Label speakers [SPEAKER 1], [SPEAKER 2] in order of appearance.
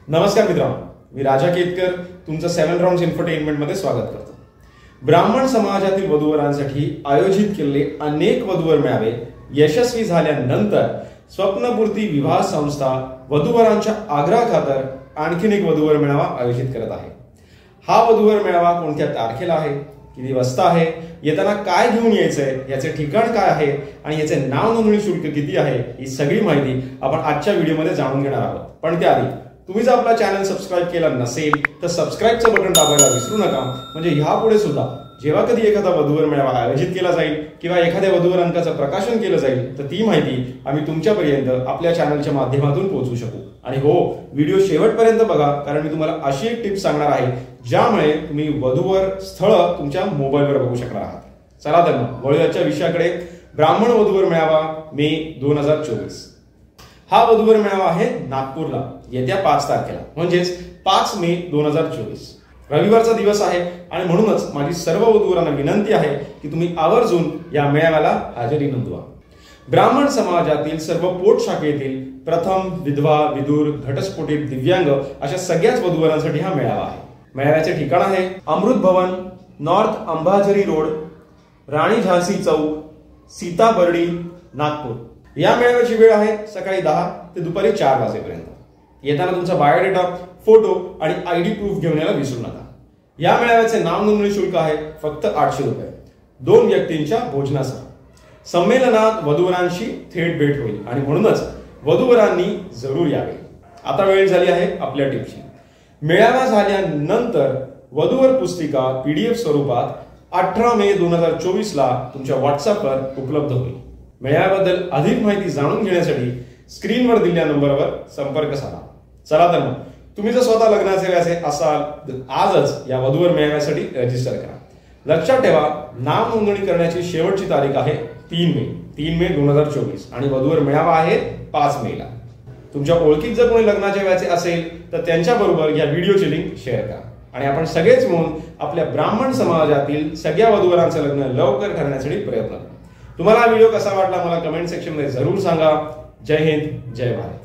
[SPEAKER 1] नमस्कार मित्रांनो, मी राजा केतकर तुमचं 7 राउंड्स एंटरटेनमेंट मध्ये स्वागत करतो। ब्राह्मण समाजातील वधूवरांसाठी आयोजित केलेले अनेक वधूवर मेळावे यशस्वी झाल्यानंतर स्वप्नपूर्ती विवाह संस्था वधूवरांच्या आग्रहाखातर आणखीन एक वधूवर मेळावा आयोजित करत आहे। हा वधूवर मेळावा कोणत्या तारखेला आहे, किती वाजता आहे, येताना काय घेऊन यायचंय, याचे ठिकाण काय आहे आणि याचे नाव नोंदणी शुल्क किती आहे, ही सगळी माहिती आपण आजच्या व्हिडिओमध्ये जाणून घेणार आहोत। पण त्याआधी तुम्ही जर आपला चॅनल सबस्क्राइब केला नसेल तर सबस्क्राइबचं बटन दाबायला विसरू नका, म्हणजे ह्यापुढे सुद्धा जेव्हा कधी एखादा वधूवर मेळावा आयोजित केला जाईल किंवा एखाद्या वधूवर अंकाचं प्रकाशन केलं जाईल तर ती माहिती आम्ही तुमच्यापर्यंत आपल्या चॅनलच्या माध्यमातून पोहोचवू शकू। आणि हो, व्हिडिओ शेवटपर्यंत बघा, कारण मी तुम्हाला अशी एक टिप सांगणार आहे ज्यामुळे तुम्ही वधूवर स्थळ तुमच्या मोबाईलवर बघू शकणार आहात। चला तर मग वळूयाच्या विषयाकडे। ब्राह्मण वधूवर मेळावा मे 2024। हा वधूवर मेळावा आहे नागपूरला येत्या 5 तारखेला, म्हणजेच 5 मे 2024 रविवारचा दिवस आहे आणि म्हणूनच माझी सर्व वधूवरांना विनंती आहे की तुम्ही आवर्जून या मेळाव्याला हजेरी नोंदवा। ब्राह्मण समाजातील सर्व पोट शाखेतील प्रथम, विधवा, विदूर, घटस्फोटित, दिव्यांग अशा सगळ्याच वधूवरांसाठी हा मेळावा आहे। मेळाव्याचे ठिकाण आहे अमृत भवन, नॉर्थ अंबाझरी रोड, राणी झांसी चौक, सीताबर्डी, नागपूर। या मेळाव्याची वेळ आहे सकाळी 10 ते दुपारी 4 वाजेपर्यंत। येताना तुमचा बायोडेटा, फोटो आणि आयडी प्रूफ घेऊन यायला विसरू नका। या मेळाव्याचे नाव नोंदणी शुल्क आहे फक्त 800 रुपये, 2 व्यक्तींच्या भोजनासह। संमेलनात वधूवरांशी थेट भेट होईल आणि म्हणूनच वधूवरांनी जरूर यावे। आता वेळ झाली आहे आपल्या टिपची। मेळावा झाल्यानंतर वधूवर पुस्तिका PDF स्वरूपात 18 मे 2024 ला तुमच्या व्हॉट्सअपवर उपलब्ध होईल। मेळाव्याबद्दल अधिक माहिती जाणून घेण्यासाठी स्क्रीनवर दिलेल्या नंबरवर संपर्क साधा। चला तर मग तुम्ही जर स्वतः लग्नाचे व्यासे असाल तर आजच या वधूवर मेळाव्यासाठी रजिस्टर करा। लक्षात ठेवा, नाव नोंदणी करण्याची शेवटची तारीख आहे 3 मे 2024 आणि वधूवर मेळावा आहे 5 मेला। तुमच्या ओळखीत जर कोणी लग्नाचे व्याचे असेल तर त्यांच्याबरोबर या व्हिडिओची लिंक शेअर करा आणि आपण सगळेच मिळून आपल्या ब्राह्मण समाजातील सगळ्या वधूवरांचं लग्न लवकर करण्यासाठी प्रयत्न करू। तुम्हाला हा व्हिडिओ कसा वाटला मला कमेंट सेक्शन मध्ये जरूर सांगा। जय हिंद, जय भारत।